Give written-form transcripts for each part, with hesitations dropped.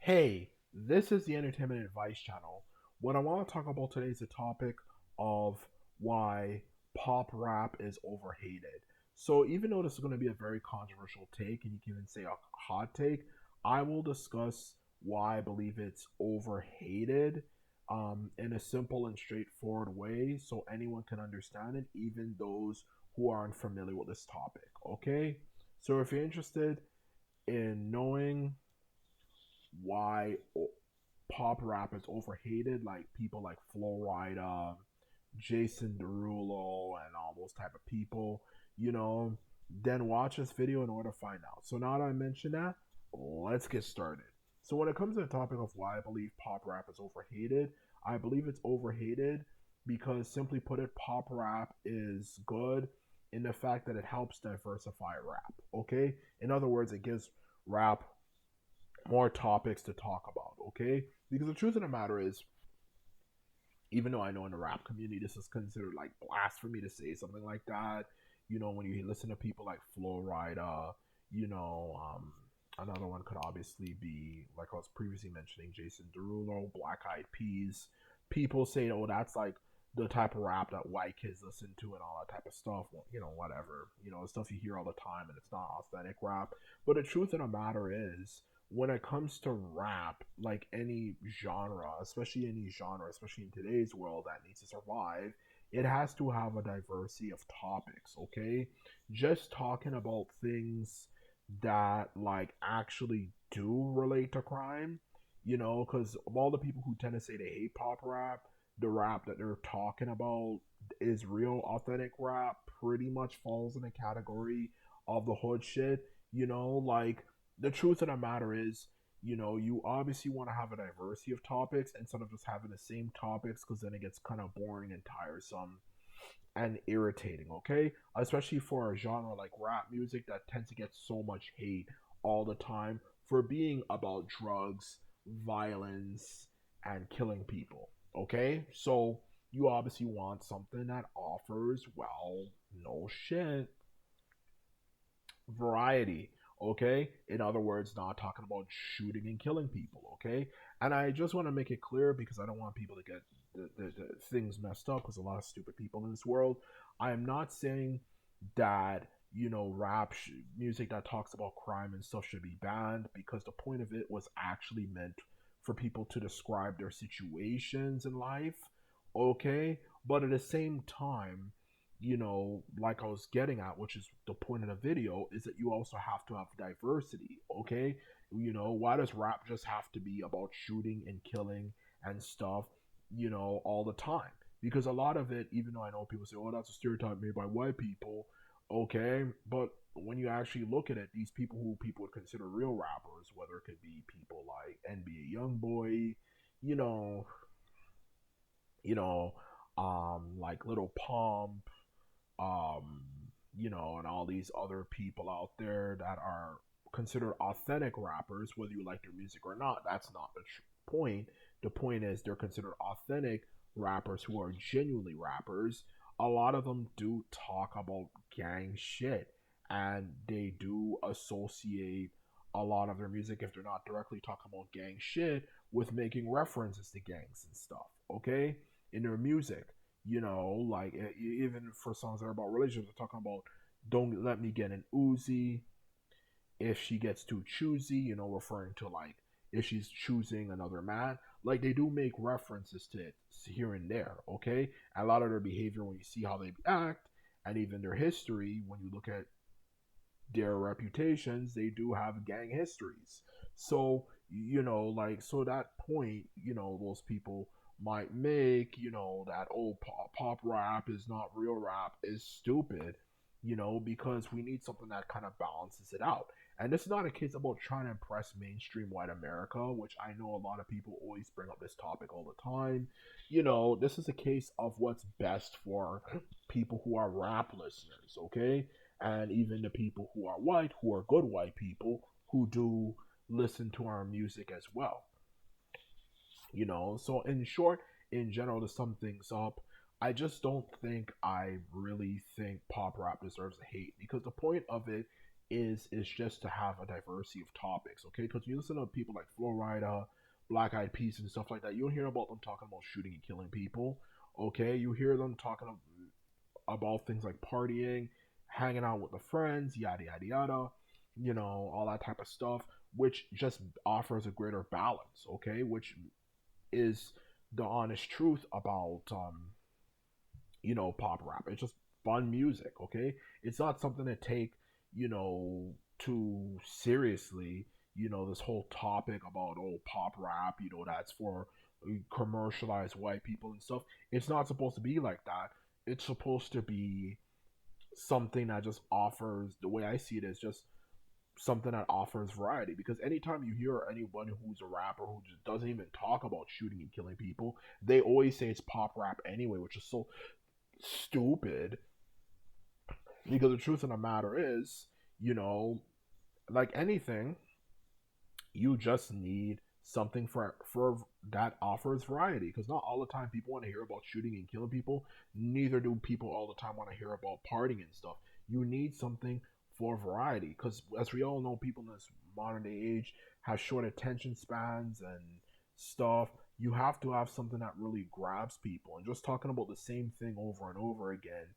Hey, this is the Entertainment Advice Channel. What I want to talk about today is the topic of why pop rap is overhated. So, even though this is going to be a very controversial take, and you can even say a hot take, I will discuss why I believe it's overhated in a simple and straightforward way so anyone can understand it, even those who aren't familiar with this topic. Okay? So, if you're interested in knowing why pop rap is overhated, like people like Flo Rida, Jason Derulo, and all those type of people, you know, then watch this video in order to find out. So now that I mentioned that, let's get started. So when it comes to the topic of why I believe pop rap is overhated, I believe it's overhated because simply put it, pop rap is good in the fact that it helps diversify rap. Okay? In other words, it gives rap more topics to talk about, okay? Because the truth of the matter is, even though I know in the rap community this is considered like blasphemy to say something like that, when you listen to people like Flo Rida, another one could obviously be, like I was previously mentioning, Jason Derulo, Black Eyed Peas. People say, oh, that's like the type of rap that white kids listen to and all that type of stuff. Well, whatever. Stuff you hear all the time and it's not authentic rap. But the truth of the matter is, when it comes to rap, like any genre, especially in today's world that needs to survive, it has to have a diversity of topics, okay? Just talking about things that like actually do relate to crime, because of all the people who tend to say they hate pop rap, the rap that they're talking about is real authentic rap, pretty much falls in the category of the hood shit, like the truth of the matter is, you obviously want to have a diversity of topics instead of just having the same topics because then it gets kind of boring and tiresome and irritating, okay? Especially for a genre like rap music that tends to get so much hate all the time for being about drugs, violence, and killing people, okay? So you obviously want something that offers, well, no shit, variety, okay? In other words, not talking about shooting and killing people, okay? And I just want to make it clear because I don't want people to get the things messed up because a lot of stupid people in this world. I am not saying that rap music that talks about crime and stuff should be banned, because the point of it was actually meant for people to describe their situations in life, okay? But at the same time, like I was getting at, which is the point of the video, is that you also have to have diversity, okay? Why does rap just have to be about shooting and killing and stuff, all the time? Because a lot of it, even though I know people say, oh, that's a stereotype made by white people, okay, but when you actually look at it, these people who people would consider real rappers, whether it could be people like NBA Youngboy, you know, like Little Pump, um, and all these other people out there that are considered authentic rappers, whether you like their music or not. That's not the point. The point is they're considered authentic rappers who are genuinely rappers. A lot of them do talk about gang shit, and they do associate a lot of their music, if they're not directly talking about gang shit, with making references to gangs and stuff, okay? In their music, like even for songs that are about relationships, they're talking about don't let me get an Uzi if she gets too choosy, referring to like if she's choosing another man. Like they do make references to it here and there, okay? And a lot of their behavior, when you see how they act, and even their history, when you look at their reputations, they do have gang histories. So, like, so that point, those people might make, that, oh, pop rap is not real rap is stupid, because we need something that kind of balances it out. And this is not a case about trying to impress mainstream white America, which I know a lot of people always bring up this topic all the time. This is a case of what's best for people who are rap listeners, okay? And even the people who are white, who are good white people, who do listen to our music as well. So in short, in general, to sum things up, I just don't think I really think pop rap deserves hate, because the point of it is just to have a diversity of topics, okay? Because you listen to people like Florida, Black Eyed Peas, and stuff like that. You don't hear about them talking about shooting and killing people, okay? You hear them talking about things like partying, hanging out with the friends, yada yada yada, all that type of stuff, which just offers a greater balance, okay? Which is the honest truth about pop rap. It's just fun music, okay? It's not something to take, too seriously, this whole topic about pop rap, that's for commercialized white people and stuff. It's not supposed to be like that. It's supposed to be something that just offers, the way I see it is just something that offers variety, because anytime you hear anyone who's a rapper who just doesn't even talk about shooting and killing people, they always say it's pop rap anyway, which is so stupid. Because the truth of the matter is, you know, like anything, you just need something for that offers variety. Because not all the time people want to hear about shooting and killing people. Neither do people all the time want to hear about partying and stuff. You need something for variety. Because as we all know, people in this modern day age have short attention spans and stuff. You have to have something that really grabs people. And just talking about the same thing over and over again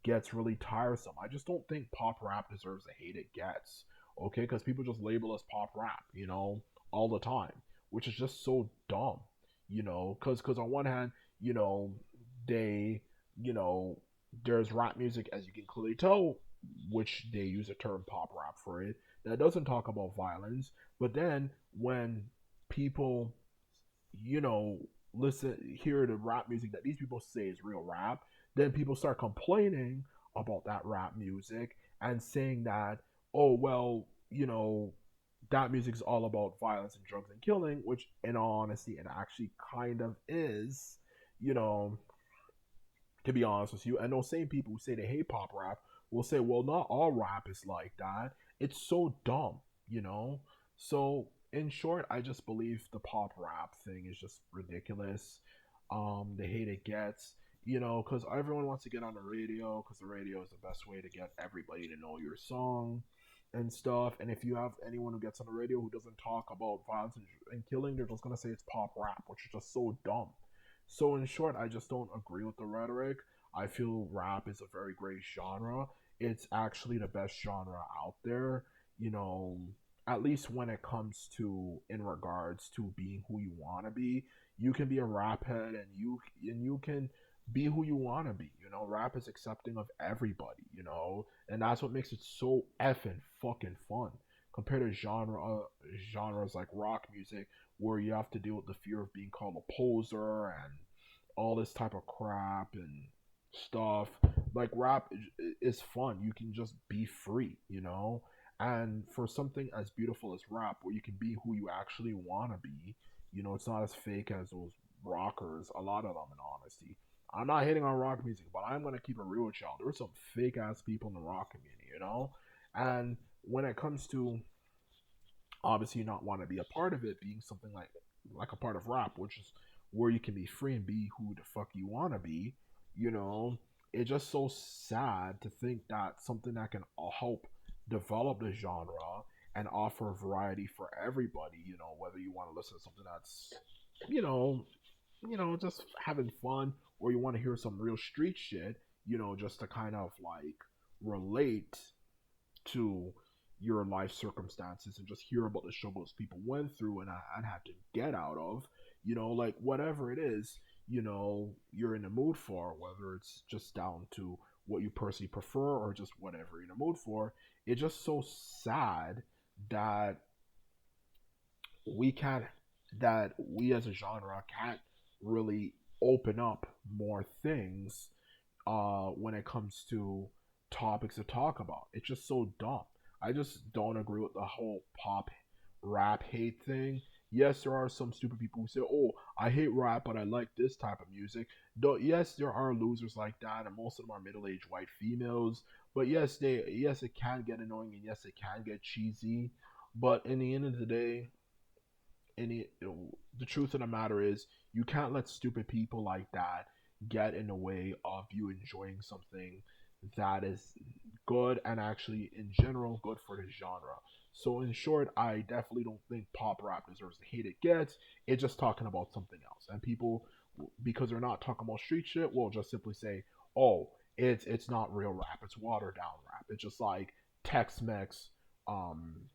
gets really tiresome. I just don't think pop rap deserves the hate it gets. Okay, because people just label us pop rap, all the time, which is just so dumb. Because on one hand, they, you know, there's rap music, as you can clearly tell, which they use a term pop rap for it, that doesn't talk about violence. But then when people, you know, hear the rap music that these people say is real rap, then people start complaining about that rap music and saying that, oh, well, that music is all about violence and drugs and killing, which in all honesty, it actually kind of is, you know, to be honest with you. And those same people who say they hate pop rap will say, well, not all rap is like that. It's so dumb, you know? So, in short, I just believe the pop rap thing is just ridiculous. The hate it gets, because everyone wants to get on the radio, because the radio is the best way to get everybody to know your song and stuff. And if you have anyone who gets on the radio who doesn't talk about violence and killing, they're just going to say it's pop rap, which is just so dumb. So, in short, I just don't agree with the rhetoric. I feel rap is a very great genre. It's actually the best genre out there, you know, at least when it comes to in regards to being who you want to be. You can be a rap head and you can be who you want to be. Rap is accepting of everybody, and that's what makes it so effing fucking fun compared to genres like rock music, where you have to deal with the fear of being called a poser and all this type of crap and stuff. Like rap is fun. You can just be free, And for something as beautiful as rap, where you can be who you actually want to be, it's not as fake as those rockers. A lot of them, in honesty. I'm not hating on rock music, but I'm gonna keep it real with y'all. There's some fake ass people in the rock community. And when it comes to obviously not want to be a part of it, being something like a part of rap, which is where you can be free and be who the fuck you want to be, you know, it's just so sad to think that something that can help develop the genre and offer variety for everybody, whether you want to listen to something that's, you know, just having fun, or you want to hear some real street shit, just to kind of like relate to your life circumstances and just hear about the struggles people went through and I'd have to get out of, like whatever it is, you're in the mood for, whether it's just down to what you personally prefer or just whatever you're in the mood for. It's just so sad that we can't, that we as a genre can't really open up more things when it comes to topics to talk about. It's just so dumb. I just don't agree with the whole pop rap hate thing. Yes, there are some stupid people who say, "Oh, I hate rap, but I like this type of music." Though, yes, there are losers like that, and most of them are middle-aged white females. But yes, it can get annoying, and yes, it can get cheesy. But in the end of the day, the truth of the matter is, you can't let stupid people like that get in the way of you enjoying something that is good and actually in general good for the genre. So in short, I definitely don't think pop rap deserves the hate it gets. It's just talking about something else, and people, because they're not talking about street shit, will just simply say, "Oh, it's not real rap. It's watered down rap. It's just like Tex-Mex, um,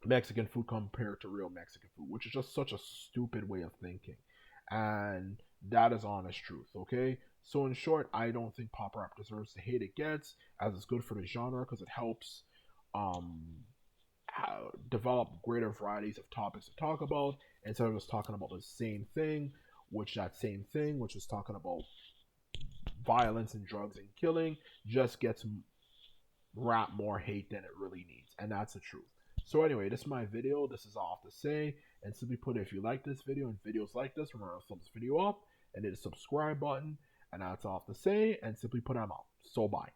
Mexican food compared to real Mexican food," which is just such a stupid way of thinking. And that is honest truth, okay? So, in short, I don't think pop rap deserves the hate it gets, as it's good for the genre because it helps um, develop greater varieties of topics to talk about instead of just talking about the same thing, which is talking about violence and drugs and killing, just gets rap more hate than it really needs, and that's the truth. So anyway, this is my video. This is all I have to say. And simply put, if you like this video and videos like this, remember to thumbs this video up and hit the subscribe button. And that's all I have to say. And simply put, I'm out. So bye.